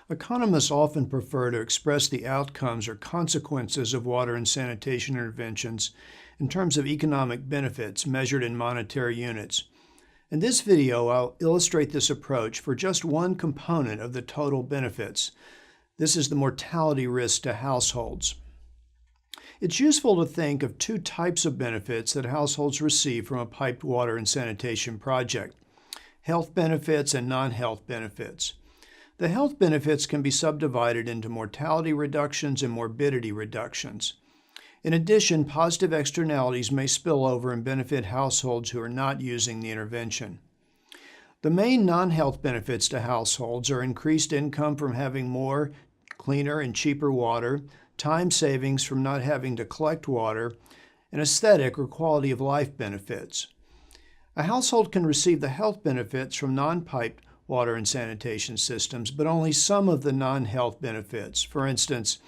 Economists often prefer to express the outcomes or consequences of water and sanitation interventions in terms of economic benefits measured in monetary units. In this video, I'll illustrate this approach for just one component of the total benefits. This is the mortality risk to households. It's useful to think of two types of benefits that households receive from a piped water and sanitation project: health benefits and non-health benefits. The health benefits can be subdivided into mortality reductions and morbidity reductions. In addition, positive externalities may spill over and benefit households who are not using the intervention. The main non-health benefits to households are increased income from having more, cleaner, and cheaper water, time savings from not having to collect water, and aesthetic or quality of life benefits. A household can receive the health benefits from non-piped water and sanitation systems, but only some of the non-health benefits. For instance,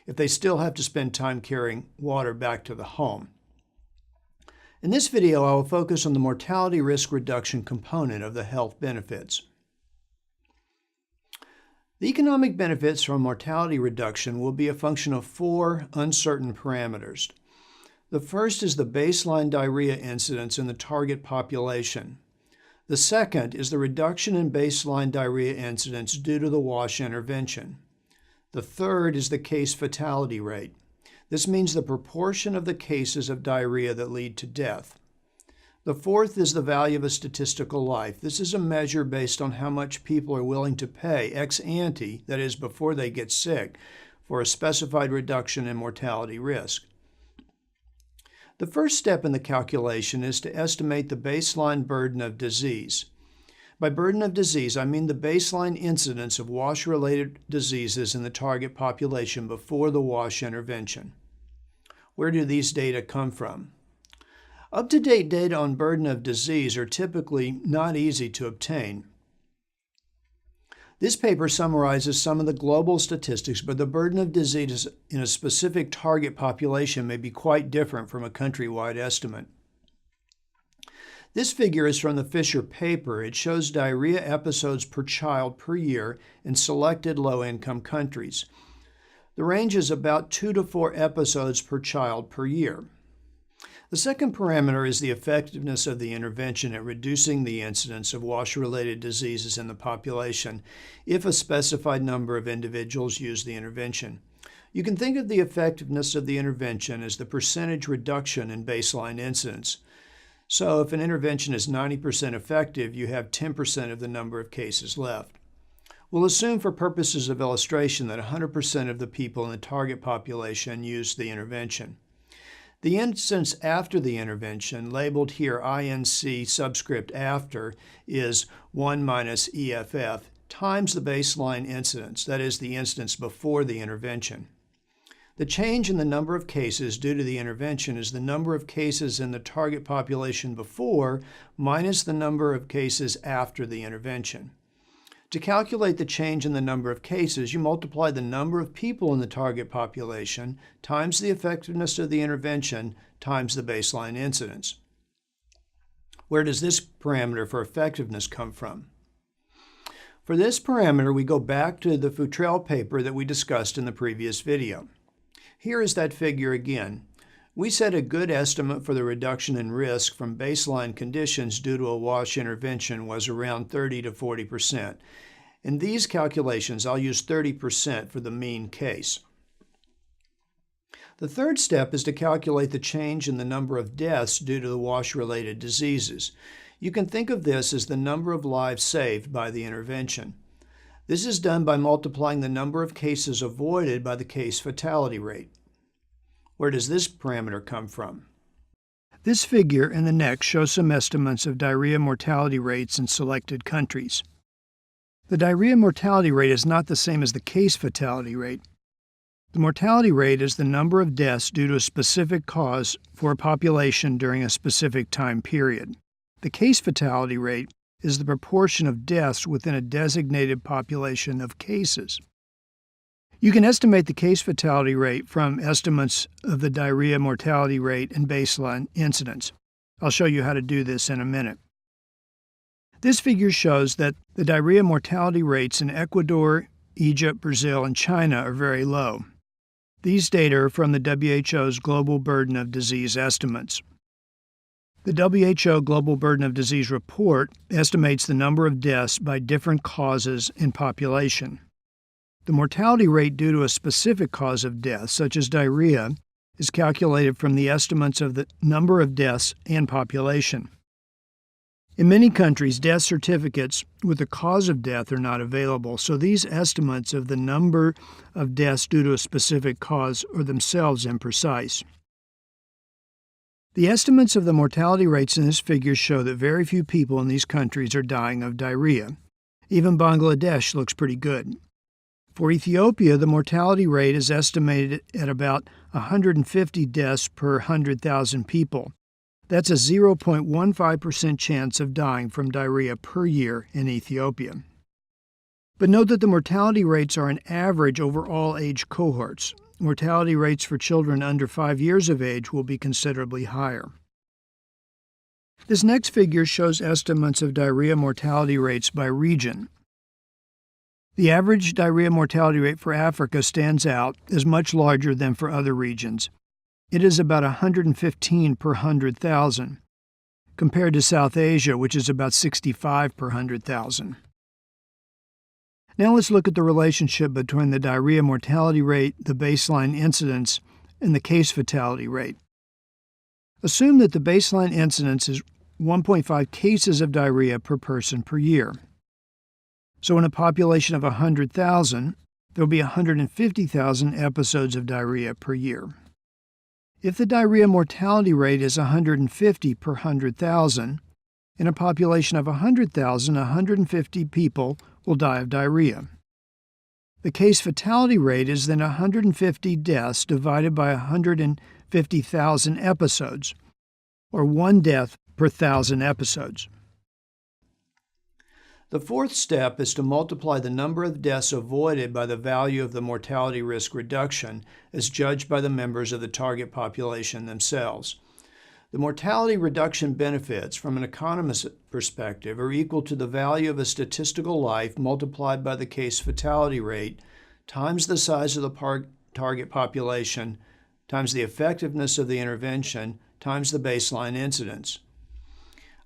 if they still have to spend time carrying water back to the home. In this video, I will focus on the mortality risk reduction component of the health benefits. The economic benefits from mortality reduction will be a function of four uncertain parameters. The first is the baseline diarrhea incidence in the target population. The second is the reduction in baseline diarrhea incidence due to the wash intervention. The third is the case fatality rate. This means the proportion of the cases of diarrhea that lead to death. The fourth is the value of a statistical life. This is a measure based on how much people are willing to pay ex ante, that is, before they get sick, for a specified reduction in mortality risk. The first step in the calculation is to estimate the baseline burden of disease. By burden of disease, I mean the baseline incidence of wash-related diseases in the target population before the wash intervention. Where do these data come from? Up-to-date data on burden of disease are typically not easy to obtain. This paper summarizes some of the global statistics, but the burden of disease in a specific target population may be quite different from a countrywide estimate. This figure is from the Fisher paper. It shows diarrhea episodes per child per year in selected low-income countries. The range is about 2 to 4 episodes per child per year. The second parameter is the effectiveness of the intervention at reducing the incidence of wash-related diseases in the population if a specified number of individuals use the intervention. You can think of the effectiveness of the intervention as the percentage reduction in baseline incidence. So if an intervention is 90% effective, you have 10% of the number of cases left. We'll assume for purposes of illustration that 100% of the people in the target population use the intervention. The incidence after the intervention, labeled here INC subscript after, is 1 minus EFF times the baseline incidence, that is, the incidence before the intervention. The change in the number of cases due to the intervention is the number of cases in the target population before minus the number of cases after the intervention. To calculate the change in the number of cases, you multiply the number of people in the target population times the effectiveness of the intervention times the baseline incidence. Where does this parameter for effectiveness come from? For this parameter, we go back to the Futrell paper that we discussed in the previous video. Here is that figure again. We set a good estimate for the reduction in risk from baseline conditions due to a wash intervention was around 30 to 40%. In these calculations, I'll use 30% for the mean case. The third step is to calculate the change in the number of deaths due to the wash-related diseases. You can think of this as the number of lives saved by the intervention. This is done by multiplying the number of cases avoided by the case fatality rate. Where does this parameter come from? This figure in the next shows some estimates of diarrhea mortality rates in selected countries. The diarrhea mortality rate is not the same as the case fatality rate. The mortality rate is the number of deaths due to a specific cause for a population during a specific time period. The case fatality rate is the proportion of deaths within a designated population of cases. You can estimate the case fatality rate from estimates of the diarrhea mortality rate and baseline incidence. I'll show you how to do this in a minute. This figure shows that the diarrhea mortality rates in Ecuador, Egypt, Brazil, and China are very low. These data are from the WHO's Global Burden of Disease estimates. The WHO Global Burden of Disease report estimates the number of deaths by different causes in population. The mortality rate due to a specific cause of death, such as diarrhea, is calculated from the estimates of the number of deaths and population. In many countries, death certificates with the cause of death are not available, so these estimates of the number of deaths due to a specific cause are themselves imprecise. The estimates of the mortality rates in this figure show that very few people in these countries are dying of diarrhea. Even Bangladesh looks pretty good. For Ethiopia, the mortality rate is estimated at about 150 deaths per 100,000 people. That's a 0.15% chance of dying from diarrhea per year in Ethiopia. But note that the mortality rates are an average over all age cohorts. Mortality rates for children under 5 years of age will be considerably higher. This next figure shows estimates of diarrhea mortality rates by region. The average diarrhea mortality rate for Africa stands out as much larger than for other regions. It is about 115 per 100,000, compared to South Asia, which is about 65 per 100,000. Now let's look at the relationship between the diarrhea mortality rate, the baseline incidence, and the case fatality rate. Assume that the baseline incidence is 1.5 cases of diarrhea per person per year. So in a population of 100,000, there will be 150,000 episodes of diarrhea per year. If the diarrhea mortality rate is 150 per 100,000, in a population of 100,000, 150 people will die of diarrhea. The case fatality rate is then 150 deaths divided by 150,000 episodes, or 1 death per 1,000 episodes. The fourth step is to multiply the number of deaths avoided by the value of the mortality risk reduction as judged by the members of the target population themselves. The mortality reduction benefits from an economist's perspective are equal to the value of a statistical life multiplied by the case fatality rate times the size of the target population times the effectiveness of the intervention times the baseline incidence.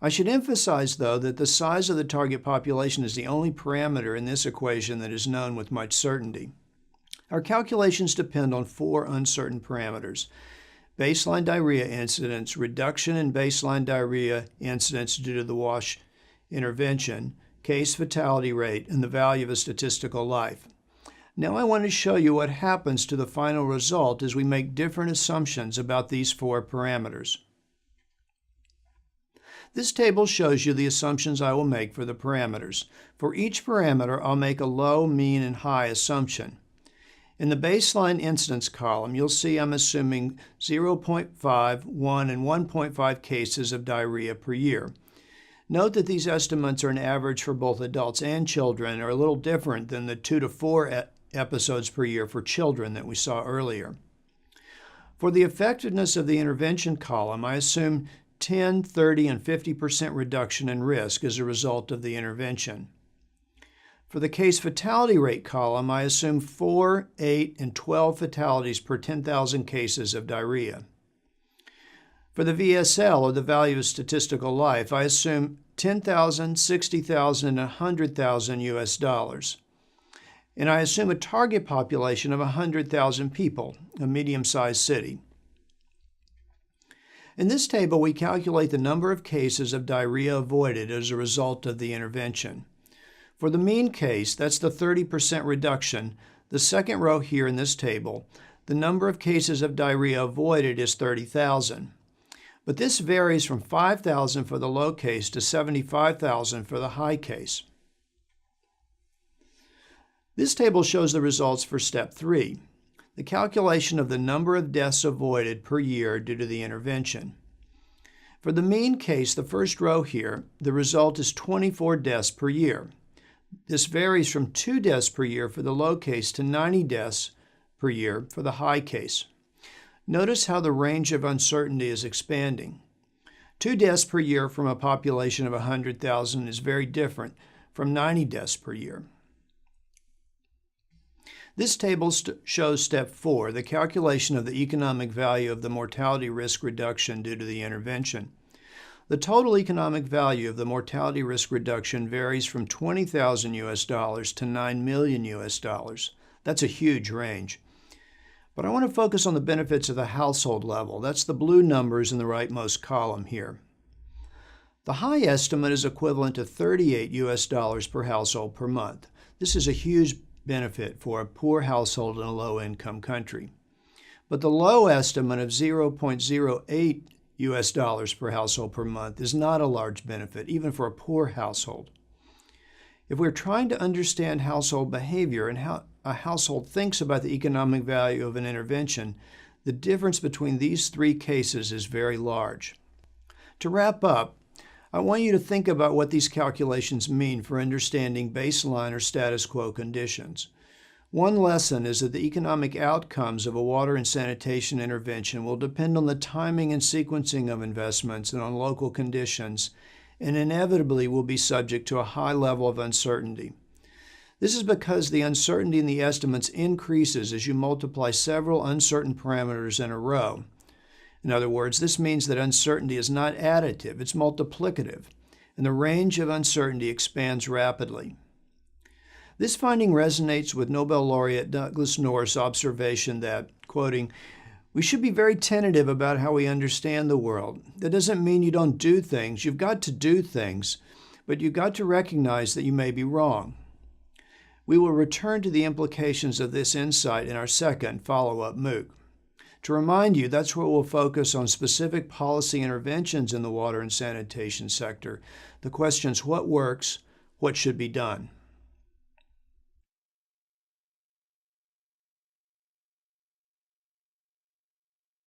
I should emphasize, though, that the size of the target population is the only parameter in this equation that is known with much certainty. Our calculations depend on 4 uncertain parameters: baseline diarrhea incidence, reduction in baseline diarrhea incidence due to the wash intervention, case fatality rate, and the value of a statistical life. Now I want to show you what happens to the final result as we make different assumptions about these 4 parameters. This table shows you the assumptions I will make for the parameters. For each parameter, I'll make a low, mean, and high assumption. In the baseline incidence column, you'll see I'm assuming 0.5, 1, and 1.5 cases of diarrhea per year. Note that these estimates are an average for both adults and children and are a little different than the 2 to 4 episodes per year for children that we saw earlier. For the effectiveness of the intervention column, I assume 10, 30, and 50% reduction in risk as a result of the intervention. For the case fatality rate column, I assume 4, 8, and 12 fatalities per 10,000 cases of diarrhea. For the VSL, or the value of statistical life, I assume 10,000, 60,000, and 100,000 US dollars. And I assume a target population of 100,000 people, a medium-sized city. In this table, we calculate the number of cases of diarrhea avoided as a result of the intervention. For the mean case, that's the 30% reduction, the second row here in this table, the number of cases of diarrhea avoided is 30,000. But this varies from 5,000 for the low case to 75,000 for the high case. This table shows the results for step 3, the calculation of the number of deaths avoided per year due to the intervention. For the mean case, the first row here, the result is 24 deaths per year. This varies from 2 deaths per year for the low case to 90 deaths per year for the high case. Notice how the range of uncertainty is expanding. 2 deaths per year from a population of 100,000 is very different from 90 deaths per year. This table shows step 4, the calculation of the economic value of the mortality risk reduction due to the intervention. The total economic value of the mortality risk reduction varies from $20,000 US to $9 million US. That's a huge range. But I want to focus on the benefits at the household level. That's the blue numbers in the rightmost column here. The high estimate is equivalent to $38 US per household per month. This is a huge benefit for a poor household in a low-income country. But the low estimate of $0.08 US per household per month is not a large benefit, even for a poor household. If we're trying to understand household behavior and how a household thinks about the economic value of an intervention, the difference between these three cases is very large. To wrap up, I want you to think about what these calculations mean for understanding baseline or status quo conditions. One lesson is that the economic outcomes of a water and sanitation intervention will depend on the timing and sequencing of investments and on local conditions, and inevitably will be subject to a high level of uncertainty. This is because the uncertainty in the estimates increases as you multiply several uncertain parameters in a row. In other words, this means that uncertainty is not additive, it's multiplicative, and the range of uncertainty expands rapidly. This finding resonates with Nobel laureate Douglas North's observation that, quoting, "We should be very tentative about how we understand the world. That doesn't mean you don't do things. You've got to do things, but you've got to recognize that you may be wrong." We will return to the implications of this insight in our second follow-up MOOC. To remind you, that's where we'll focus on specific policy interventions in the water and sanitation sector. The questions, what works, what should be done?